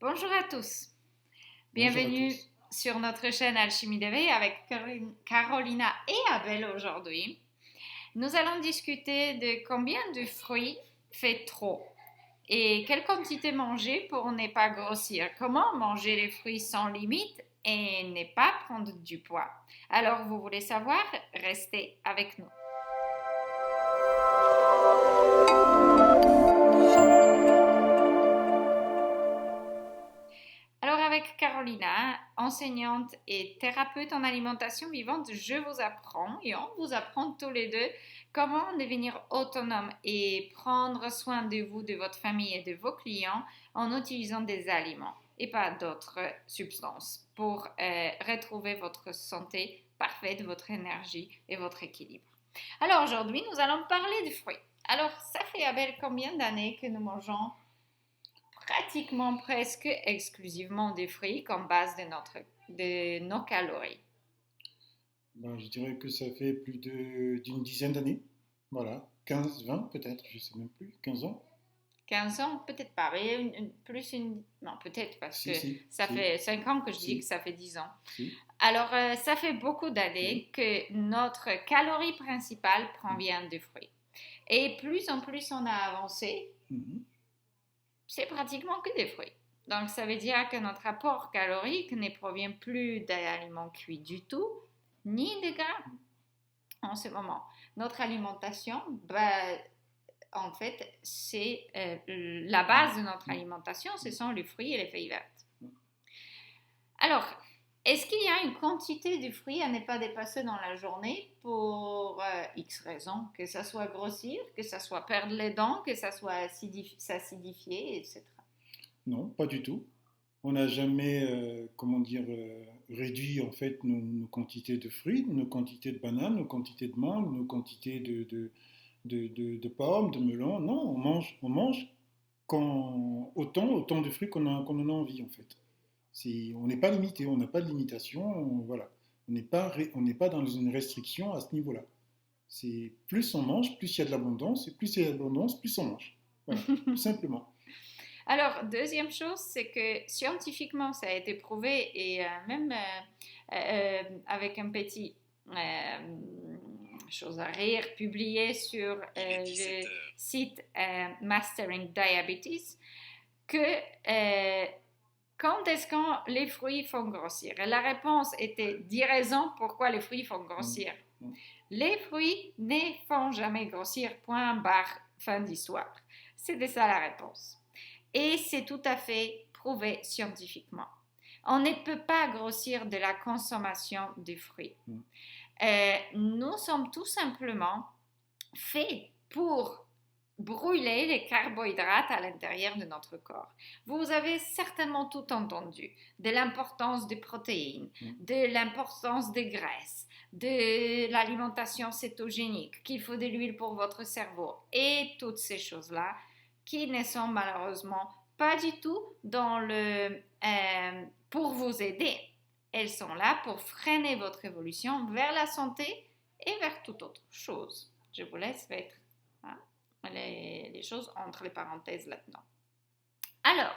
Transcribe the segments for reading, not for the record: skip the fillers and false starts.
Bonjour à tous, Bonjour à bienvenue tous. sur notre chaîne Alchimie d'éveil avec Carolina et Abel aujourd'hui. Nous allons discuter de combien de fruits fait trop et quelle quantité manger pour ne pas grossir. Comment manger les fruits sans limite et ne pas prendre du poids. Alors, vous voulez savoir? Restez avec nous. Alors avec Carolina, enseignante et thérapeute en alimentation vivante, je vous apprends et on vous apprend tous les deux comment devenir autonome et prendre soin de vous, de votre famille et de vos clients en utilisant des aliments et pas d'autres substances pour retrouver votre santé parfaite, votre énergie et votre équilibre. Alors aujourd'hui, nous allons parler des fruits. Alors, ça fait, Abel, combien d'années que nous mangeons pratiquement presque exclusivement des fruits comme base de nos calories? Je dirais que ça fait d'une dizaine d'années. Voilà, 15, 20 peut-être, je sais même plus, 15 ans. 15 ans, peut-être pas, mais Non, peut-être parce que Si, si, ça si, fait 5 ans que je dis que si, ça fait 10 ans. si, Alors, ça fait beaucoup oui. d'années que notre calorie principale provient de fruits. Et plus en plus on a avancé, Mhm. c'est pratiquement que des fruits. Donc, ça veut dire que notre apport calorique ne provient plus d'aliments cuits du tout, ni de gras en ce moment. Notre alimentation, en fait, c'est la base de notre alimentation, ce sont les fruits et les feuilles vertes. Alors, est-ce qu'il y a une quantité de fruits à ne pas dépasser dans la journée pour X raisons, que ça soit grossir, que ça soit perdre les dents, que ça soit s'acidifier, etc. Non, pas du tout. On n'a jamais, comment dire, réduit en fait nos quantités de fruits, nos quantités de bananes, nos quantités de mangues, nos quantités de pommes, de melons. Non, on mange autant de fruits qu'on en a envie en fait. On n'est pas limité, on n'a pas de limitation, voilà. On n'est pas dans une restriction à ce niveau-là. C'est plus on mange, plus il y a de l'abondance, et plus il y a de l'abondance, plus on mange. Voilà, tout simplement. Alors, deuxième chose, c'est que scientifiquement, ça a été prouvé et même avec un petit chose à rire publié sur le site Mastering Diabetes que quand est-ce que les fruits font grossir? Et la réponse était 10 raisons pourquoi les fruits font Mm, grossir. mm, Les fruits ne font jamais grossir, point barre, fin d'histoire. C'était ça la réponse. Et c'est tout à fait prouvé scientifiquement. On ne peut pas grossir de la consommation de fruits. mm. Nous sommes tout simplement faits pour brûler les carbohydrates à l'intérieur de notre corps. Vous avez certainement tout entendu de l'importance des protéines, de l'importance des graisses, de l'alimentation cétogénique, qu'il faut de l'huile pour votre cerveau et toutes ces choses-là qui ne sont malheureusement pas du tout pour vous aider. Elles sont là pour freiner votre évolution vers la santé et vers toute autre chose. Je vous laisse mettre hein, les choses entre les parenthèses là-dedans. Alors,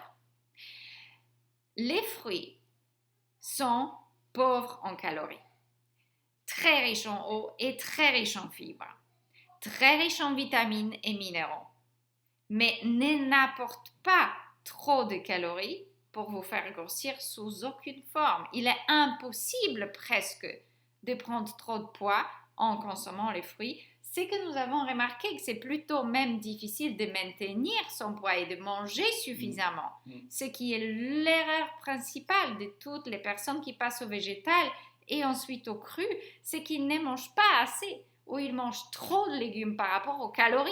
les fruits sont pauvres en calories, très riches en eau et très riches en fibres, très riches en vitamines et minéraux, mais n'apportent pas trop de calories pour vous faire grossir sous aucune forme. Il est impossible presque de prendre trop de poids en consommant les fruits. C'est que nous avons remarqué que c'est plutôt même difficile de maintenir son poids et de manger suffisamment. Ce qui est l'erreur principale de toutes les personnes qui passent au végétal et ensuite au cru, c'est qu'ils ne mangent pas assez ou ils mangent trop de légumes par rapport aux calories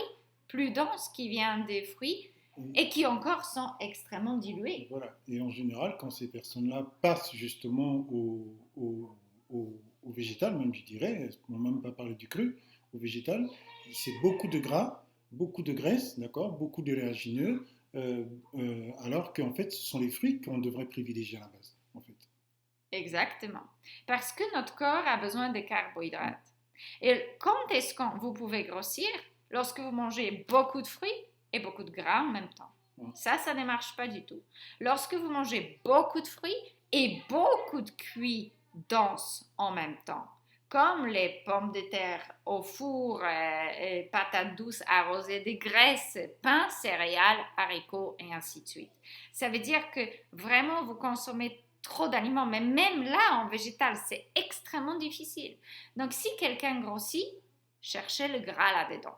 plus denses qui viennent des fruits et qui encore sont extrêmement dilués. Voilà. Et en général, quand ces personnes-là passent justement au végétal, même je dirais, on n'a même pas parlé du cru, au végétal, c'est beaucoup de gras, beaucoup de graisse, d'accord, beaucoup d'éléagineux, alors qu'en fait, ce sont les fruits qu'on devrait privilégier à la base, en fait. Exactement. Parce que notre corps a besoin de carbohydrates. Et quand est-ce que vous pouvez grossir? Lorsque vous mangez beaucoup de fruits et beaucoup de gras en même temps. Ça ne marche pas du tout. Lorsque vous mangez beaucoup de fruits et beaucoup de cuits denses en même temps, comme les pommes de terre au four, patates douces arrosées de graisse, pain, céréales, haricots et ainsi de suite. Ça veut dire que vraiment vous consommez trop d'aliments, mais même là en végétal, c'est extrêmement difficile. Donc si quelqu'un grossit, cherchez le gras là-dedans.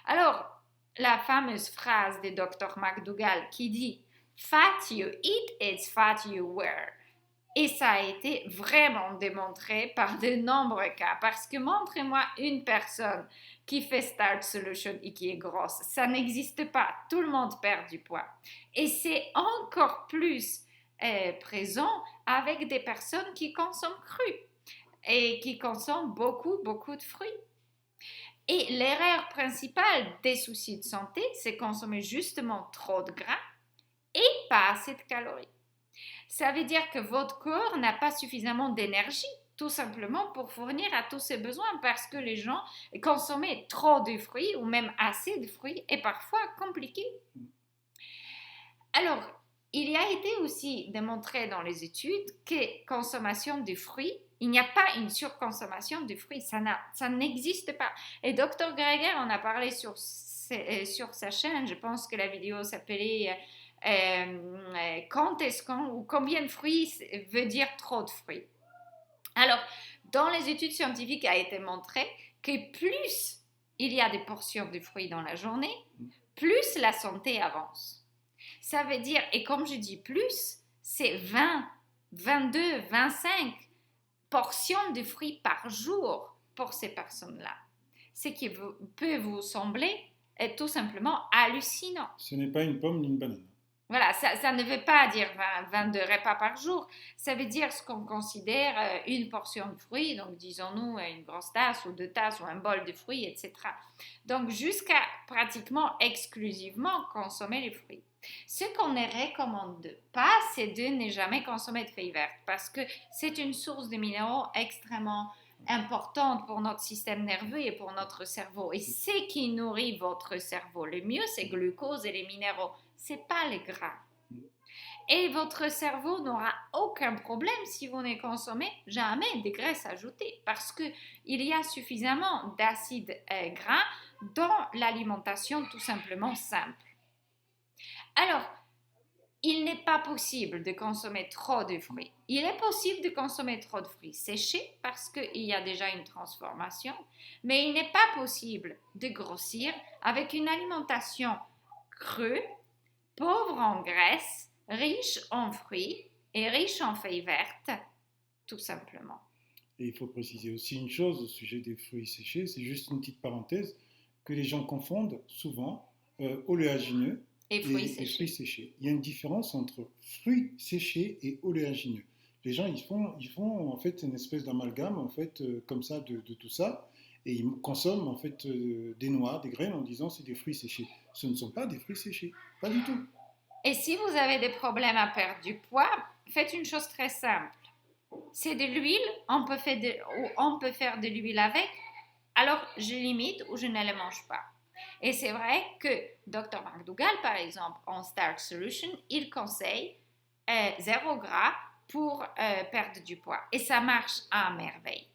Alors, la fameuse phrase de Dr. McDougall qui dit Fat you eat, it's fat you wear. Et ça a été vraiment démontré par de nombreux cas. Parce que montrez-moi une personne qui fait Start Solution et qui est grosse. Ça n'existe pas. Tout le monde perd du poids. Et c'est encore plus présent avec des personnes qui consomment cru et qui consomment beaucoup, beaucoup de fruits. Et l'erreur principale des soucis de santé, c'est consommer justement trop de gras et pas assez de calories. Ça veut dire que votre corps n'a pas suffisamment d'énergie, tout simplement pour fournir à tous ses besoins, parce que les gens consommer trop de fruits ou même assez de fruits est parfois compliqué. Alors, il y a été aussi démontré dans les études que consommation de fruits, il n'y a pas une surconsommation de fruits, ça n'existe pas. Et Dr. Greger en a parlé sur sa chaîne, je pense que la vidéo s'appelait quand est-ce qu'on ou combien de fruits veut dire trop de fruits. Alors, dans les études scientifiques, il a été montré que plus il y a des portions de fruits dans la journée, plus la santé avance. Ça veut dire, et comme je dis plus, c'est 20, 22, 25 portions de fruits par jour pour ces personnes-là. Ce qui peut vous sembler être tout simplement hallucinant. Ce n'est pas une pomme ni une banane. Voilà, ça ne veut pas dire 22 repas par jour. Ça veut dire ce qu'on considère une portion de fruits, donc disons-nous une grosse tasse ou 2 tasses ou un bol de fruits, etc. Donc jusqu'à pratiquement exclusivement consommer les fruits. Ce qu'on ne recommande pas, c'est de ne jamais consommer de feuilles vertes parce que c'est une source de minéraux extrêmement importante pour notre système nerveux et pour notre cerveau. Et ce qui nourrit votre cerveau le mieux, c'est le glucose et les minéraux. C'est pas les gras. Et votre cerveau n'aura aucun problème si vous ne consommez jamais de graisses ajoutées parce qu'il y a suffisamment d'acides gras dans l'alimentation tout simplement simple. Alors, il n'est pas possible de consommer trop de fruits. Il est possible de consommer trop de fruits séchés parce qu'il y a déjà une transformation, mais il n'est pas possible de grossir avec une alimentation crue, pauvre en graisse, riche en fruits et riche en feuilles vertes, tout simplement. Et il faut préciser aussi une chose au sujet des fruits séchés, c'est juste une petite parenthèse, que les gens confondent souvent oléagineux et fruits séchés. Il y a une différence entre fruits séchés et oléagineux. Les gens, ils font en fait une espèce d'amalgame en fait comme ça de tout ça et ils consomment en fait des noix, des graines en disant c'est des fruits séchés. Ce ne sont pas des fruits séchés, pas du tout. Et si vous avez des problèmes à perdre du poids, faites une chose très simple. C'est de l'huile, on peut faire de l'huile avec, alors je limite ou je ne le mange pas. Et c'est vrai que Dr. McDougall, par exemple, en Start Solution, il conseille 0 gras pour perdre du poids. Et ça marche à merveille.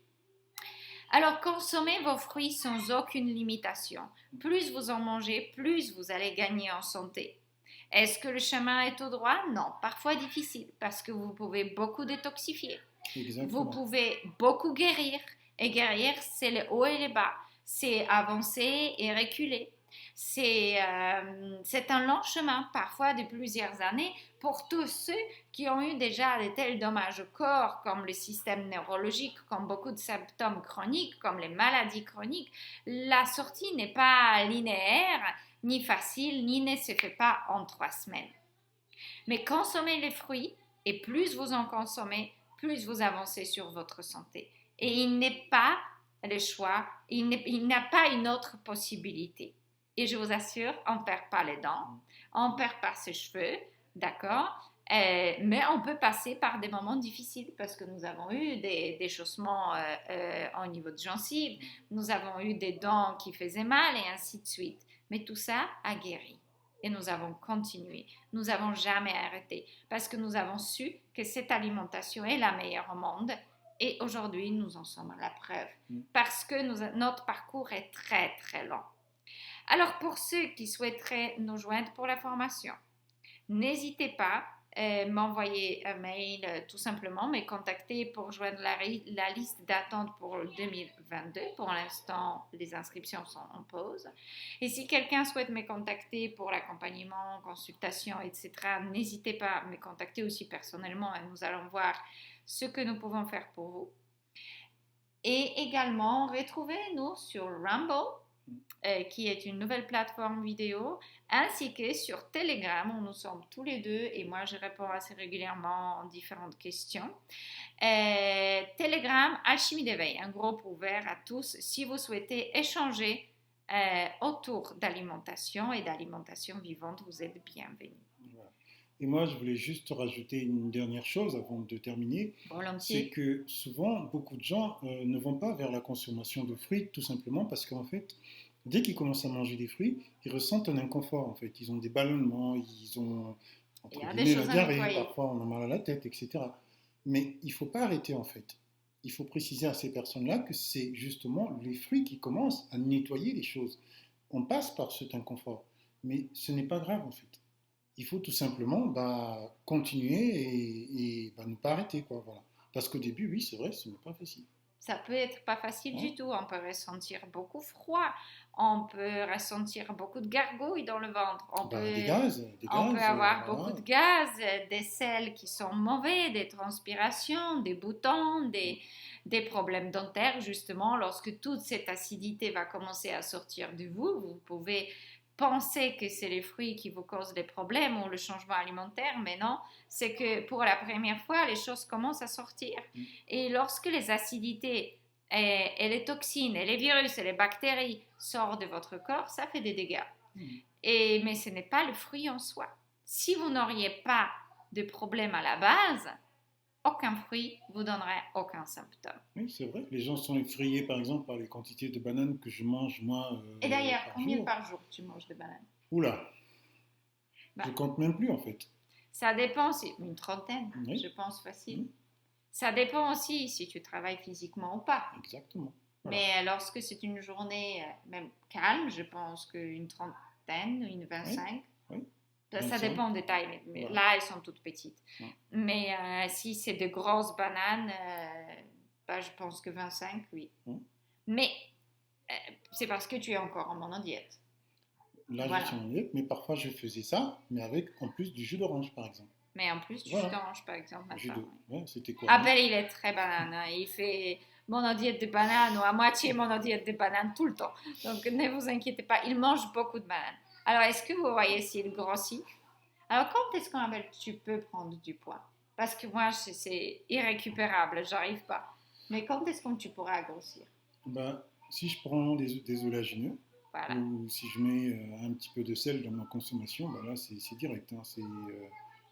Alors, consommez vos fruits sans aucune limitation. Plus vous en mangez, plus vous allez gagner en santé. Est-ce que le chemin est tout droit? Non, parfois difficile parce que vous pouvez beaucoup détoxifier. Exactement. Vous pouvez beaucoup guérir. Et guérir, c'est les hauts et les bas. C'est avancer et reculer. C'est un long chemin, parfois de plusieurs années, pour tous ceux qui ont eu déjà de tels dommages au corps, comme le système neurologique, comme beaucoup de symptômes chroniques, comme les maladies chroniques. La sortie n'est pas linéaire, ni facile, ni ne se fait pas en 3 semaines. Mais consommez les fruits, et plus vous en consommez, plus vous avancez sur votre santé. Et il n'est pas le choix, il n'a pas une autre possibilité. Et je vous assure, on ne perd pas les dents, on ne perd pas ses cheveux, d'accord? Mais on peut passer par des moments difficiles parce que nous avons eu des déchaussements au niveau de gencives, nous avons eu des dents qui faisaient mal et ainsi de suite. Mais tout ça a guéri. Et nous avons continué. Nous n'avons jamais arrêté parce que nous avons su que cette alimentation est la meilleure au monde. Et aujourd'hui, nous en sommes à la preuve parce que notre parcours est très, très long. Alors, pour ceux qui souhaiteraient nous joindre pour la formation, n'hésitez pas à m'envoyer un mail, tout simplement, me contacter pour joindre la liste d'attente pour 2022. Pour l'instant, les inscriptions sont en pause. Et si quelqu'un souhaite me contacter pour l'accompagnement, consultation, etc., n'hésitez pas à me contacter aussi personnellement et nous allons voir ce que nous pouvons faire pour vous. Et également, retrouvez-nous sur Rumble, qui est une nouvelle plateforme vidéo, ainsi que sur Telegram, où nous sommes tous les deux, et moi je réponds assez régulièrement aux différentes questions. Telegram, Alchimie d'éveil, un groupe ouvert à tous si vous souhaitez échanger autour d'alimentation et d'alimentation vivante, vous êtes bienvenus. Voilà. Et moi, je voulais juste rajouter une dernière chose avant de terminer. Volontiers. C'est que souvent, beaucoup de gens ne vont pas vers la consommation de fruits, tout simplement parce qu'en fait, dès qu'ils commencent à manger des fruits, ils ressentent un inconfort. En fait, ils ont des ballonnements, ils ont entre guillemets la diarrhée, parfois on a mal à la tête, etc. Mais il ne faut pas arrêter en fait. Il faut préciser à ces personnes-là que c'est justement les fruits qui commencent à nettoyer les choses. On passe par cet inconfort, mais ce n'est pas grave en fait. Il faut tout simplement continuer et ne pas arrêter, quoi, voilà. Parce qu'au début, oui, c'est vrai, ce n'est pas facile. Ça peut être pas facile du tout. On peut ressentir beaucoup froid. On peut ressentir beaucoup de gargouilles dans le ventre. Des gaz, on peut avoir beaucoup de gaz, des selles qui sont mauvais, des transpirations, des boutons, des problèmes dentaires. Justement, lorsque toute cette acidité va commencer à sortir de vous, vous pouvez penser que c'est les fruits qui vous causent des problèmes ou le changement alimentaire, mais non, c'est que pour la première fois, les choses commencent à sortir. Et lorsque les acidités et les toxines et les virus et les bactéries sortent de votre corps, ça fait des dégâts. Mais ce n'est pas le fruit en soi. Si vous n'auriez pas de problème à la base, aucun fruit vous donnerait aucun symptôme. Oui, c'est vrai. Les gens sont effrayés, par exemple, par les quantités de bananes que je mange, moi. Et d'ailleurs, combien par jour tu manges de bananes? Oula, je compte même plus, en fait. Ça dépend, c'est une trentaine, je pense, facile. Ça dépend aussi si tu travailles physiquement ou pas. Exactement. Voilà. Mais lorsque c'est une journée même calme, je pense qu'une trentaine, une 25. Oui. Ça dépend des tailles, mais voilà. Là, elles sont toutes petites. Mais si c'est de grosses bananes, je pense que 25, oui. Mais c'est parce que tu es encore en mono-diète. Là, je suis en diète, mais parfois je faisais ça, mais avec en plus du jus d'orange, par exemple. Mais en plus du jus d'orange, par exemple. C'était quoi? Abel, il est très banane. Hein. Il fait monodiète de banane ou à moitié monodiète de banane tout le temps. Donc, ne vous inquiétez pas, il mange beaucoup de bananes. Alors, est-ce que vous voyez s'il grossit? Alors, quand est-ce qu'Abel, tu peux prendre du poids? Parce que moi, c'est irrécupérable, j'arrive pas. Mais quand est-ce que tu pourras grossir? Si je prends des oléagineux, voilà. Ou si je mets un petit peu de sel dans ma consommation, là, c'est direct. Hein,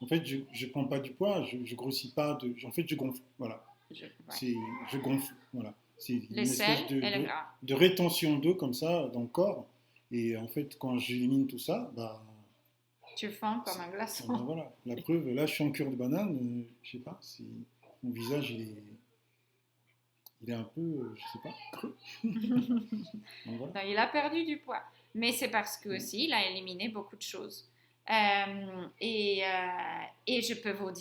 en fait, je ne prends pas du poids, je ne grossis pas. En fait, je gonfle. Voilà. Je gonfle. Voilà. C'est une espèce de rétention d'eau comme ça dans le corps. Et en fait, quand j'élimine tout ça, tu fonds comme un glaçon. Voilà. La preuve, là, je suis en cure de banane. Je sais pas, mon visage, il est un peu, je sais pas, creux. Donc, voilà. Non, il a perdu du poids. Mais c'est parce que aussi, il a éliminé beaucoup de choses. Et je peux vous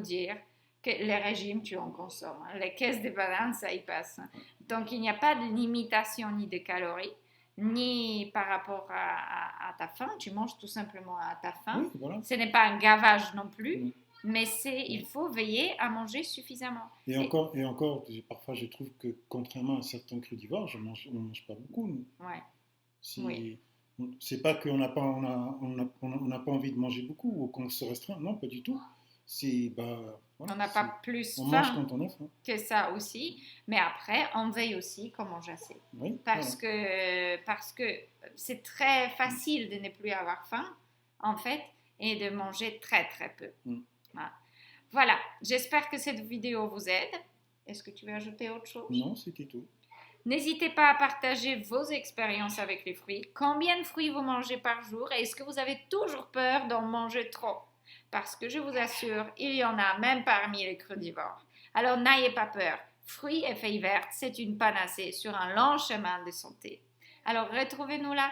dire que les régimes, tu en consommes. Hein. Les caisses de bananes, ça y passe. Donc, il n'y a pas de limitation ni de calories, ni par rapport à ta faim. Tu manges tout simplement à ta faim. Oui, voilà. Ce n'est pas un gavage non plus. Mais il faut veiller à manger suffisamment. Et encore, parfois je trouve que contrairement à certains crudivores, on ne mange pas beaucoup. Nous. Oui. C'est pas qu'on n'a pas envie de manger beaucoup ou qu'on se restreint, non, pas du tout. On n'a pas plus faim quand on a faim. Que ça aussi, mais après on veille aussi qu'on mange assez. Oui, parce que c'est très facile de ne plus avoir faim en fait et de manger très très peu. Voilà, j'espère que cette vidéo vous aide. Est-ce que tu veux ajouter autre chose? Non, c'était tout. N'hésitez pas à partager vos expériences avec les fruits. Combien de fruits vous mangez par jour? Et est-ce que vous avez toujours peur d'en manger trop? Parce que je vous assure, il y en a même parmi les crudivores. Alors n'ayez pas peur. Fruits et feuilles vertes, c'est une panacée sur un long chemin de santé. Alors retrouvez-nous là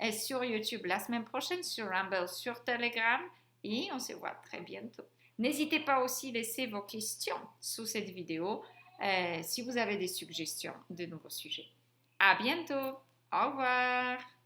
et sur YouTube la semaine prochaine, sur Rumble, sur Telegram et on se voit très bientôt. N'hésitez pas aussi à laisser vos questions sous cette vidéo si vous avez des suggestions de nouveaux sujets. À bientôt. Au revoir.